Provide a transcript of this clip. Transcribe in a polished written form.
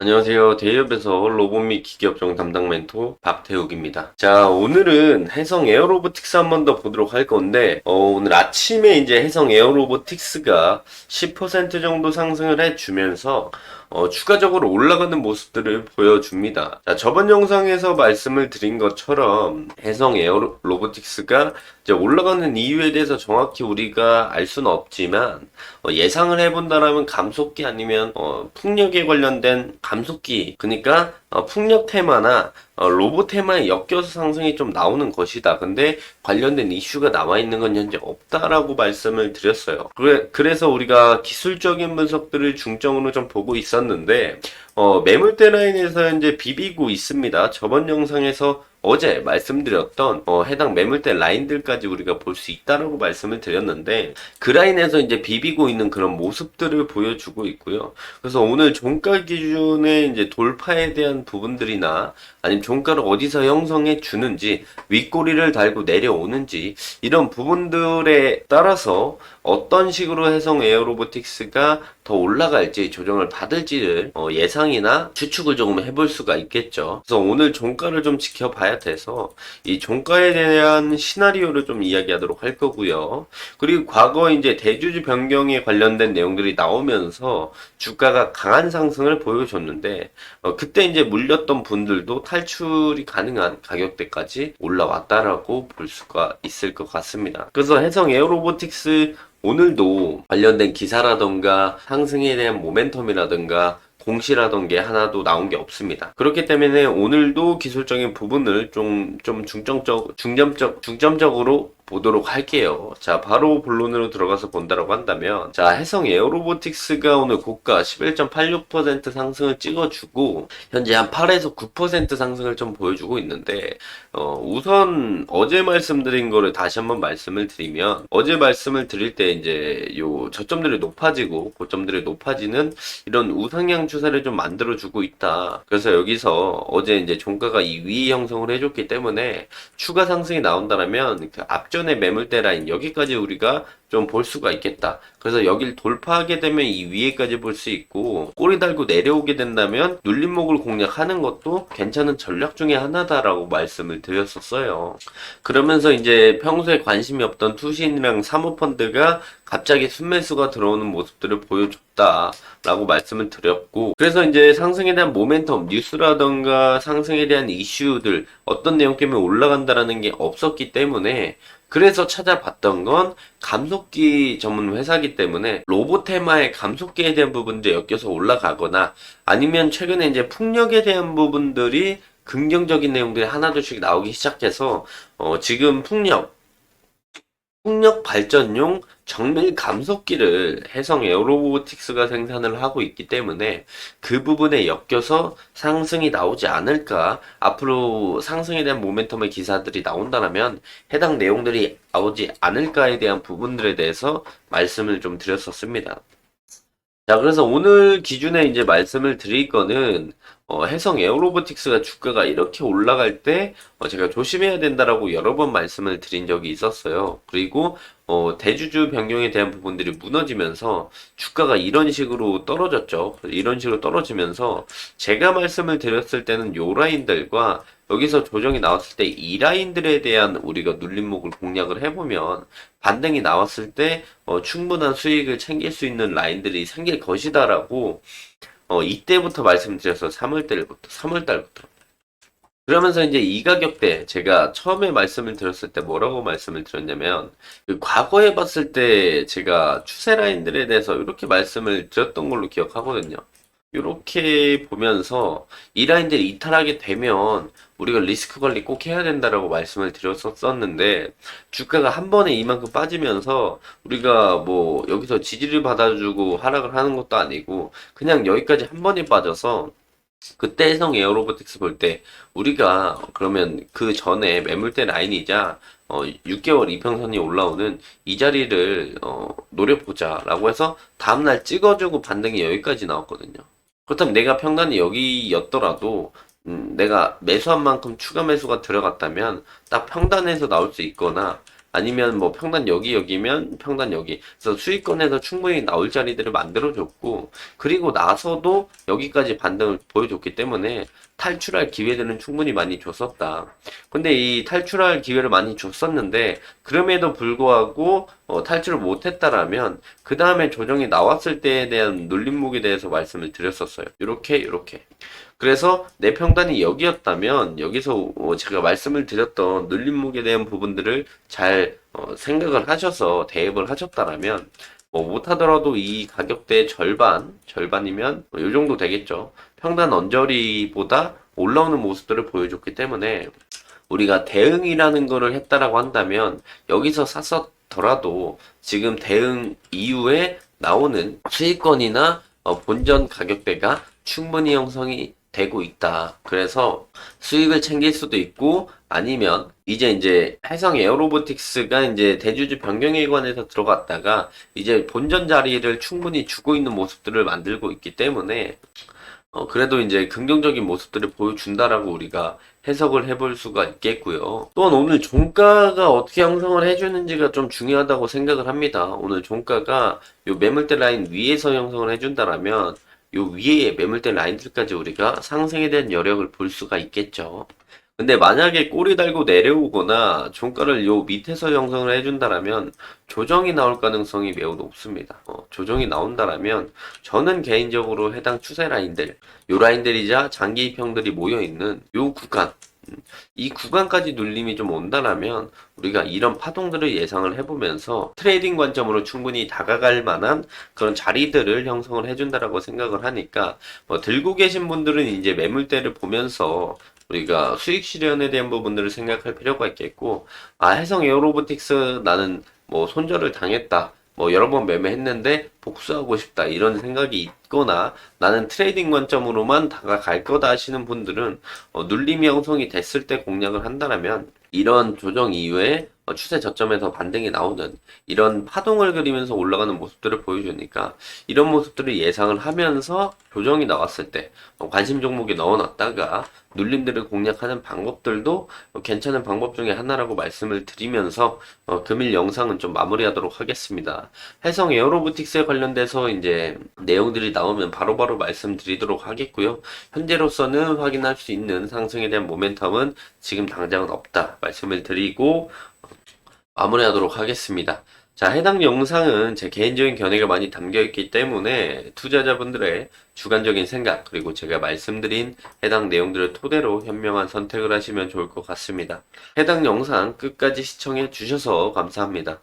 안녕하세요. 대기업에서 로봇 및 기기업종 담당 멘토 박태욱입니다. 자, 오늘은 해성 에어로보틱스 한 번 더 보도록 할 건데, 오늘 아침에 이제 해성 에어로보틱스가 10% 정도 상승을 해주면서, 추가적으로 올라가는 모습들을 보여줍니다. 자, 저번 영상에서 말씀을 드린 것처럼 해성 에어로보틱스가 이제 올라가는 이유에 대해서 정확히 우리가 알 수는 없지만, 예상을 해본다라면 감속기 아니면 풍력에 관련된 감속기, 그러니까 풍력 테마나 로봇 테마에 엮여서 상승이 좀 나오는 것이다. 근데 관련된 이슈가 나와 있는 건 현재 없다라고 말씀을 드렸어요. 그래서 우리가 기술적인 분석들을 중점으로 좀 보고 있었는데 매물대 라인에서 현재 비비고 있습니다. 저번 영상에서 어제 말씀드렸던 해당 매물대 라인들까지 우리가 볼 수 있다라고 말씀을 드렸는데 그 라인에서 이제 비비고 있는 그런 모습들을 보여주고 있고요. 그래서 오늘 종가 기준의 이제 돌파에 대한 부분들이나 아니면 종가를 어디서 형성해 주는지 윗꼬리를 달고 내려오는지 이런 부분들에 따라서 어떤 식으로 해성 에어로보틱스가 더 올라갈지 조정을 받을지를 예상이나 추측을 조금 해볼 수가 있겠죠. 그래서 오늘 종가를 좀 지켜봐야 돼서 이 종가에 대한 시나리오를 좀 이야기하도록 할 거고요. 그리고 과거 이제 대주주 변경에 관련된 내용들이 나오면서 주가가 강한 상승을 보여줬는데 그때 이제 물렸던 분들도 탈출이 가능한 가격대까지 올라왔다라고 볼 수가 있을 것 같습니다. 그래서 해성 에어로보틱스 오늘도 관련된 기사라던가 상승에 대한 모멘텀이라던가 공시라던 게 하나도 나온 게 없습니다. 그렇기 때문에 오늘도 기술적인 부분을 좀 중점적으로 보도록 할게요. 자, 바로 본론으로 들어가서 본다라고 한다면, 자, 해성 에어로보틱스가 오늘 고가 11.86% 상승을 찍어주고, 현재 한 8에서 9% 상승을 좀 보여주고 있는데, 우선 어제 말씀드린 거를 다시 한번 말씀을 드리면, 어제 말씀을 드릴 때 이제 요 저점들이 높아지고, 고점들이 높아지는 이런 우상향 추세를 좀 만들어주고 있다. 그래서 여기서 어제 이제 종가가 이 위 형성을 해줬기 때문에 추가 상승이 나온다면 그 앞전의 매물대 라인 여기까지 우리가 좀 볼 수가 있겠다. 그래서 여길 돌파하게 되면 이 위에까지 볼 수 있고 꼬리 달고 내려오게 된다면 눌림목을 공략하는 것도 괜찮은 전략 중에 하나다라고 말씀을 드렸었어요. 그러면서 이제 평소에 관심이 없던 투신이랑 사모펀드가 갑자기 순매수가 들어오는 모습들을 보여줬다라고 말씀을 드렸고 그래서 이제 상승에 대한 모멘텀 뉴스라던가 상승에 대한 이슈들 어떤 내용 때문에 올라간다라는 게 없었기 때문에 그래서 찾아봤던 건 감속기 전문 회사기 때문에 로봇 테마의 감속기에 대한 부분도 엮여서 올라가거나 아니면 최근에 이제 풍력에 대한 부분들이 긍정적인 내용들이 하나둘씩 나오기 시작해서 지금 풍력 발전용 정밀 감속기를 해성 에어로보틱스가 생산을 하고 있기 때문에 그 부분에 엮여서 상승이 나오지 않을까. 앞으로 상승에 대한 모멘텀의 기사들이 나온다면 해당 내용들이 나오지 않을까에 대한 부분들에 대해서 말씀을 좀 드렸었습니다. 자, 그래서 오늘 기준에 이제 말씀을 드릴 거는, 해성 에어로보틱스가 주가가 이렇게 올라갈 때, 제가 조심해야 된다라고 여러 번 말씀을 드린 적이 있었어요. 그리고, 대주주 변경에 대한 부분들이 무너지면서 주가가 이런 식으로 떨어졌죠. 이런 식으로 떨어지면서 제가 말씀을 드렸을 때는 요 라인들과 여기서 조정이 나왔을 때 이 라인들에 대한 우리가 눌림목을 공략을 해보면 반등이 나왔을 때 충분한 수익을 챙길 수 있는 라인들이 생길 것이다라고 이때부터 말씀드렸어. 3월달부터. 그러면서 이제 이 가격대 제가 처음에 말씀을 드렸을 때 뭐라고 말씀을 드렸냐면 그 과거에 봤을 때 제가 추세 라인들에 대해서 이렇게 말씀을 드렸던 걸로 기억하거든요. 이렇게 보면서 이 라인들이 이탈하게 되면 우리가 리스크 관리 꼭 해야 된다라고 말씀을 드렸었는데 주가가 한 번에 이만큼 빠지면서 우리가 뭐 여기서 지지를 받아주고 하락을 하는 것도 아니고 그냥 여기까지 한 번에 빠져서 그때 해성 에어로보틱스 볼 때 우리가 그러면 그 전에 매물대 라인이자 6개월 이평선이 올라오는 이 자리를 노려보자라고 해서 다음날 찍어주고 반등이 여기까지 나왔거든요. 그렇다면 내가 평단이 여기였더라도 내가 매수한 만큼 추가 매수가 들어갔다면 딱 평단에서 나올 수 있거나 아니면 뭐 평단 여기면 평단 여기. 그래서 수익권에서 충분히 나올 자리들을 만들어줬고, 그리고 나서도 여기까지 반등을 보여줬기 때문에 탈출할 기회들은 충분히 많이 줬었다. 근데 이 탈출할 기회를 많이 줬었는데, 그럼에도 불구하고 탈출을 못했다라면 그 다음에 조정이 나왔을 때에 대한 눌림목에 대해서 말씀을 드렸었어요. 이렇게. 그래서 내 평단이 여기였다면 여기서 제가 말씀을 드렸던 눌림목에 대한 부분들을 잘 생각을 하셔서 대입을 하셨다라면 뭐 못하더라도 이 가격대의 절반이면 이 정도 되겠죠. 평단 언저리보다 올라오는 모습들을 보여줬기 때문에 우리가 대응이라는 거를 했다라고 한다면 여기서 샀었더라도 지금 대응 이후에 나오는 수익권이나 본전 가격대가 충분히 형성이 되고 있다. 그래서 수익을 챙길 수도 있고 아니면 이제 해성 에어로보틱스가 이제 대주주 변경일관에서 들어갔다가 이제 본전 자리를 충분히 주고 있는 모습들을 만들고 있기 때문에 그래도 이제 긍정적인 모습들을 보여준다라고 우리가 해석을 해볼 수가 있겠고요. 또한 오늘 종가가 어떻게 형성을 해주는지가 좀 중요하다고 생각을 합니다. 오늘 종가가 요 매물대 라인 위에서 형성을 해준다라면 요 위에 매물대 라인들까지 우리가 상승에 대한 여력을 볼 수가 있겠죠. 근데 만약에 꼬리 달고 내려오거나 종가를 요 밑에서 형성을 해준다라면 조정이 나올 가능성이 매우 높습니다. 조정이 나온다라면 저는 개인적으로 해당 추세 라인들, 요 라인들이자 장기 입형들이 모여있는 요 구간, 이 구간까지 눌림이 좀 온다라면 우리가 이런 파동들을 예상을 해보면서 트레이딩 관점으로 충분히 다가갈 만한 그런 자리들을 형성을 해준다라고 생각을 하니까 뭐 들고 계신 분들은 이제 매물대를 보면서 우리가 수익 실현에 대한 부분들을 생각할 필요가 있겠고, 해성 에어로보틱스 나는 뭐 손절을 당했다. 뭐 여러 번 매매했는데 복수하고 싶다. 이런 생각이 있거나 나는 트레이딩 관점으로만 다가갈 거다 하시는 분들은 눌림이 형성이 됐을 때 공략을 한다면 이런 조정 이후에 추세 저점에서 반등이 나오는 이런 파동을 그리면서 올라가는 모습들을 보여주니까 이런 모습들을 예상을 하면서 조정이 나왔을 때 관심 종목에 넣어놨다가 눌림들을 공략하는 방법들도 괜찮은 방법 중에 하나라고 말씀을 드리면서 금일 영상은 좀 마무리하도록 하겠습니다. 해성 에어로보틱스에 관련돼서 이제 내용들이 나오면 바로바로 말씀드리도록 하겠고요. 현재로서는 확인할 수 있는 상승에 대한 모멘텀은 지금 당장은 없다 말씀을 드리고 마무리하도록 하겠습니다. 자, 해당 영상은 제 개인적인 견해가 많이 담겨 있기 때문에 투자자분들의 주관적인 생각 그리고 제가 말씀드린 해당 내용들을 토대로 현명한 선택을 하시면 좋을 것 같습니다. 해당 영상 끝까지 시청해 주셔서 감사합니다.